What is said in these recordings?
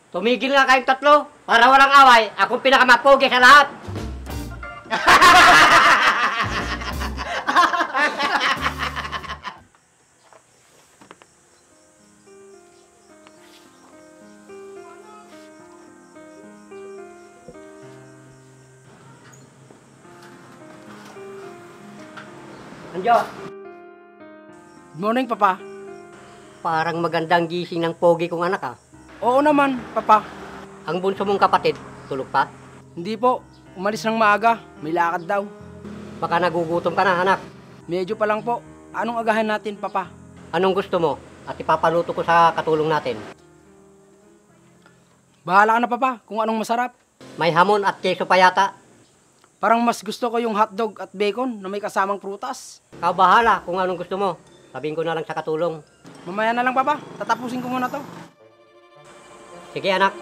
Tumigil nga kayong tatlo para walang away. Akong pinakamapogi sa lahat. Anjo, Good morning, Papa. parang magandang gising ng pogi kong anak, ah. Oo naman, Papa. Ang bunso mong kapatid, tulog pa? Hindi po. Umalis ng maaga. May lakad daw. Baka nagugutom ka na, anak. Medyo pa lang po. Anong agahan natin, Papa? Anong gusto mo? At ipapaluto ko sa katulong natin. Bahala ka na, Papa, kung anong masarap. May hamon at keso pa yata. Parang mas gusto ko yung hotdog at bacon na may kasamang prutas. Ikaw bahala kung anong gusto mo. Sabihin ko na lang sa katulong. Mamaya na lang, Papa. Tatapusin ko muna to. Sige, anak.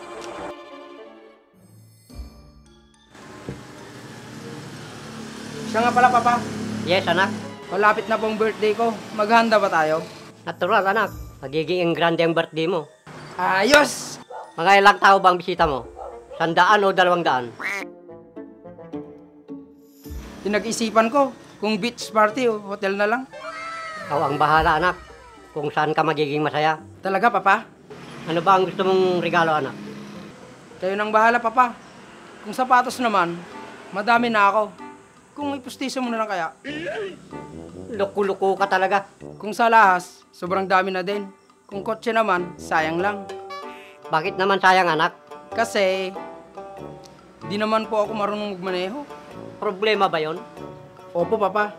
Siya nga pala, Papa. Yes, anak. Malapit na pong birthday ko. Maghanda ba tayo? Natural, anak. Magiging grande ang birthday mo. Ayos! Mga ilang tao bang bisita mo? 100 o 200? Pinag-isipan ko kung beach party o hotel na lang. Ikaw ang bahala, anak. Kung saan ka magiging masaya. Talaga, Papa? Ano ba ang gusto mong regalo, anak? Kayo nang bahala, Papa. Kung sapatos naman, madami na ako. Kung ipustiso mo na lang kaya. Luko-luko ka talaga. Kung sa lahas, sobrang dami na din. Kung kotse naman, sayang lang. Bakit naman sayang, anak? Kasi, di naman po ako marunong magmaneho. Problema ba yon? Opo, Papa.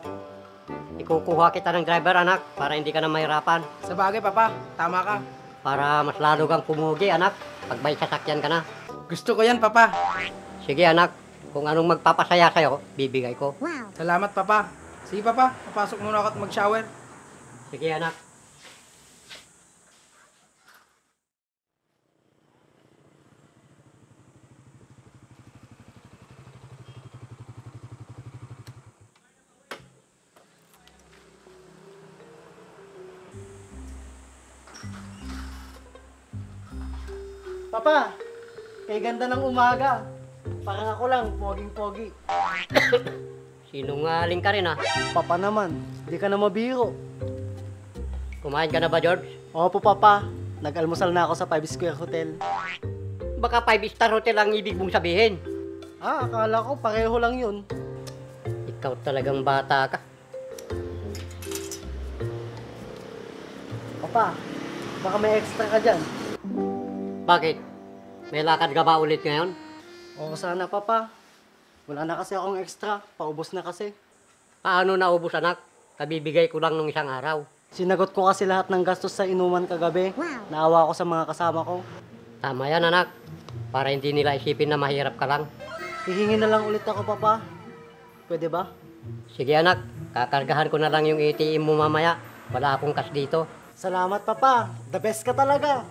Ikukuha kita ng driver, anak, para hindi ka na mahirapan. Sa bagay, Papa. Tama ka. Para mas lalo kang pumugi, anak, pag may sasakyan ka na. Gusto ko yan, Papa. Sige, anak, kung anong magpapasaya sa'yo, bibigay ko. Salamat, Papa. Sige, Papa. Papasok muna ako at mag-shower. Sige, anak. Papa, kay ganda ng umaga. Parang ako lang, poging-pogi. Sinungaling ka rin, ha? Papa naman, di ka na mabiro. Kumain ka na ba, George? Opo, Papa. Nag-almusal na ako sa 5 Square Hotel. Baka 5-star hotel ang ibig mong sabihin. Akala ko pareho lang yun. Ikaw talagang bata ka. Papa, baka may extra ka dyan. Bakit? May lakad ka ba ulit ngayon? Oo, sana, Papa. Wala na kasi akong extra. Paubos na kasi. Paano naubos, anak? Kabibigay ko lang nung isang araw. Sinagot ko kasi lahat ng gastos sa inuman kagabi. Naawa ko sa mga kasama ko. Tama yan, anak. Para hindi nila isipin na mahirap ka lang. Hihingi na lang ulit ako, Papa. Pwede ba? Sige, anak. Kakargahan ko na lang yung ATM mo mamaya. Wala akong cash dito. Salamat, Papa. The best ka talaga.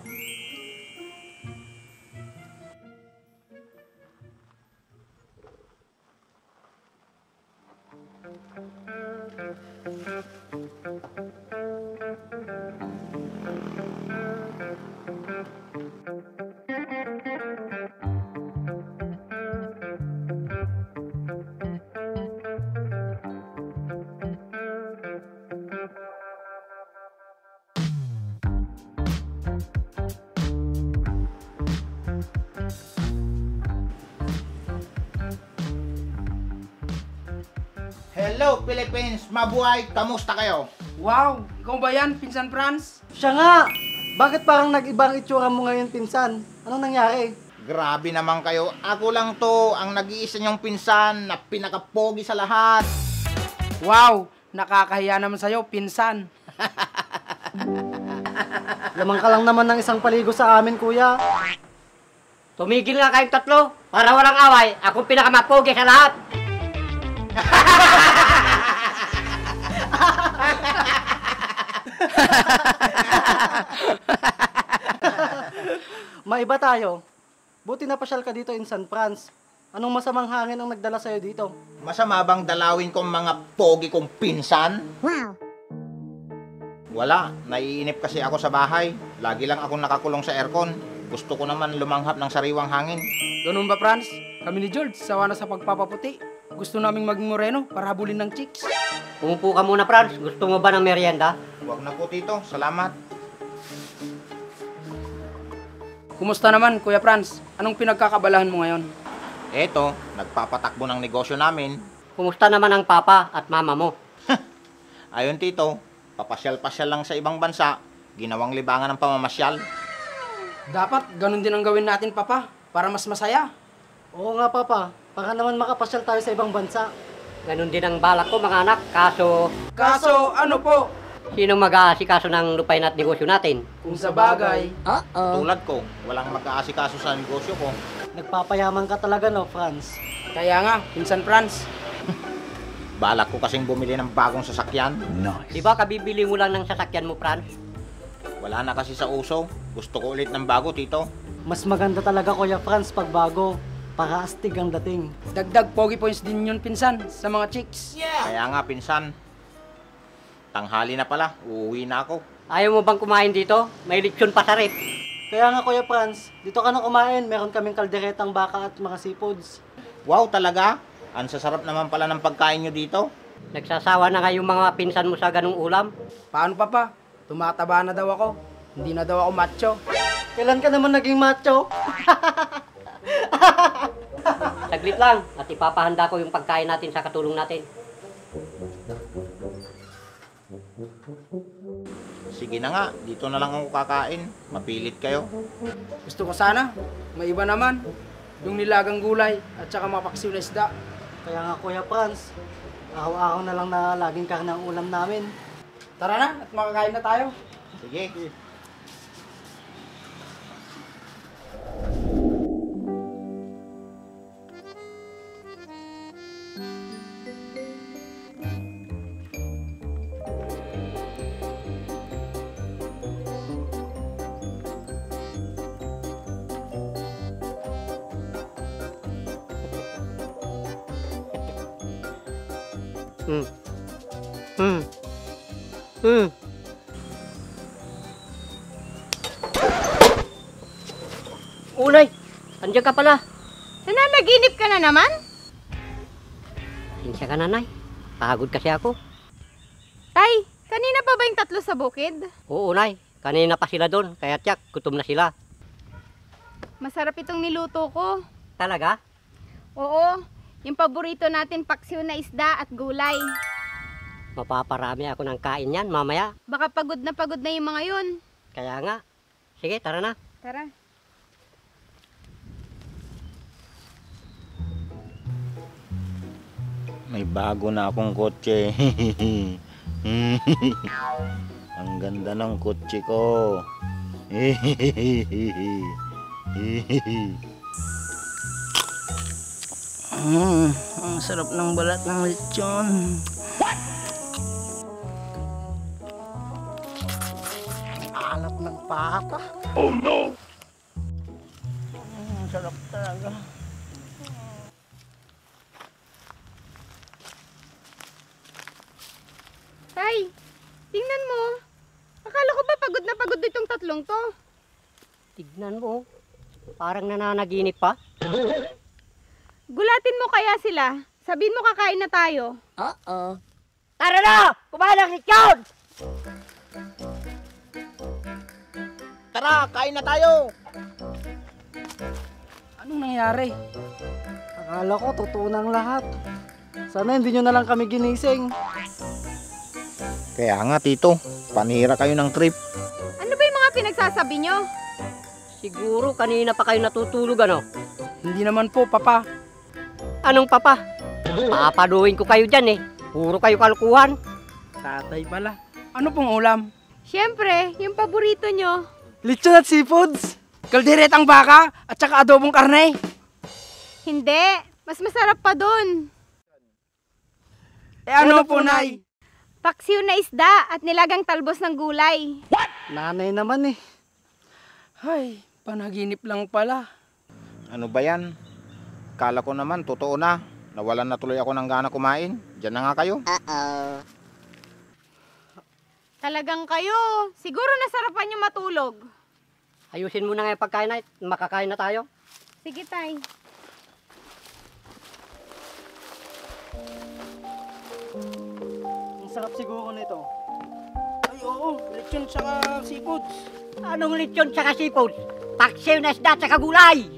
Hello Philippines! Mabuhay! Kamusta kayo? Wow! Ikaw ba yan, Pinsan Franz? Siya nga! Bakit parang nag-ibang itsura mo ngayon, pinsan? Anong nangyari? Grabe naman kayo. Ako lang to, ang nag-iisa niyong pinsan na pinakapogi sa lahat. Wow! Nakakahiya naman sa'yo, Pinsan. Lamang ka lang naman ng isang paligo sa amin, kuya. Tumigil nga kayong tatlo para walang away. Akong pinakamapogi sa lahat. Maiba tayo. Buti napasyal ka dito in San Franz. Anong masamang hangin ang nagdala sa'yo dito? Masama bang dalawin kong mga pogi kong pinsan? Wow! Wala, naiinip kasi ako sa bahay. Lagi lang akong nakakulong sa aircon. Gusto ko naman lumanghap ng sariwang hangin. Ganun ba, Franz? Kami ni George, sawa na sa pagpapaputi. Gusto naming maging moreno para habulin ng chicks. Umupo ka muna, Franz. Gusto mo ba ng merienda? Huwag na po, Tito. Salamat. Kumusta naman, Kuya Franz? Anong pinagkakabalahan mo ngayon? Eto, nagpapatakbo ng negosyo namin. Kumusta naman ang papa at mama mo? Ayun, Tito, papasyal-pasyal lang sa ibang bansa. Ginawang libangan ng pamamasyal. Dapat ganun din ang gawin natin, Papa, para mas masaya. Oo nga, Papa. Para naman makapasyal tayo sa ibang bansa. Ganon din ang balak ko, mga anak. Kaso, Kaso, ano po? sinong mag-aasikaso ng lupain at negosyo natin? Kung sa bagay, Tulad ko, walang mag-aasikaso sa negosyo ko. Nagpapayaman ka talaga, no, Franz? kaya nga, Pinsan Franz. Balak ko kasing bumili ng bagong sasakyan. Di ba kabibili mo lang ng sasakyan mo, Franz? Wala na kasi sa uso. Gusto ko ulit ng bago, Tito. Mas maganda talaga, Kuya Franz, pag bago. Para astig ang dating. Dagdag pogi points din yun, Pinsan, sa mga chicks. Kaya nga, pinsan. Tanghali na pala. Uuwi na ako. Ayaw mo bang kumain dito? May lechon pa sa rep. Kaya nga, Kuya Franz, dito ka na kumain. Meron kaming kalderetang baka at mga seafoods. Wow, talaga? Ang sasarap naman pala ng pagkain nyo dito. Nagsasawa na nga yung mga pinsan mo sa ganung ulam. Paano, Papa? Tumataba na daw ako. Hindi na daw ako macho. Kailan ka naman naging macho? Saglit lang at ipapahanda ko yung pagkain natin sa katulong natin. Sige na nga, dito na lang ako kakain. Mapilit kayo. Gusto ko sana, may iba naman. Yung nilagang gulay at saka mapaksiw na isda. Kaya nga, Kuya Franz, araw-araw na lang na laging karne ang ulam namin. Tara na at makakain na tayo. Sige. Hmm. Hmm. Hmm. Unay, andiyan ka pala. Nananaginip ka na naman? Sinsya ka, nanay. Pagod kasi ako. Tay, kanina pa ba yung tatlo sa bukid? Oo, nay. Kanina pa sila doon, kaya tiyak, gutom na sila. Masarap itong niluto ko. Talaga? Oo, yung paborito natin paksiw na isda at gulay. Mapaparami ako ng kain yan mamaya. Baka pagod na yung mga yun. Kaya nga. Sige, tara na. Tara. May bago na akong kotse. Ang ganda ng kotse ko. Ang sarap ng balat ng lechon. Alap ng papa. Ang sarap talaga. Tay, tingnan mo. Akala ko ba pagod na pagod itong tatlong to? Tignan mo. Parang nananaginip pa. Gulatin mo kaya sila. Sabihin mo kakain na tayo. Tara na! Kumain ng lechon! Tara, kain na tayo! Anong nangyari? Akala ko, totoo ng lahat. Sana hindi nyo na lang kami ginising. Kaya nga, Tito. Panira kayo ng trip. Ano ba yung mga pinagsasabi nyo? Siguro kanina pa kayo natutulog, ano? Hindi naman po, Papa. Anong papa? Papaduhin ko kayo dyan eh. Puro kayo kalukuhan. Tatay pala. Ano pong ulam? Siyempre, yung paborito nyo. Lechon at seafoods! Kalderetang baka at saka adobong karne. Hindi, mas masarap pa dun. Ano po, Nay? Paksiw na isda at nilagang talbos ng gulay. Nanay naman eh. Ay, panaginip lang pala. Ano ba yan? Kala ko naman, totoo na. Nawalan na tuloy ako ng gana kumain. Diyan na nga kayo. Talagang kayo. Siguro nasarapan nyo matulog. ayusin mo na nga yung pagkain na, makakain na tayo. Sige, tay. Ang sarap siguro nito. Ay, oo. Lechon tsaka seafoods. Anong lechon tsaka seafood? Paksiw na isda tsaka gulay!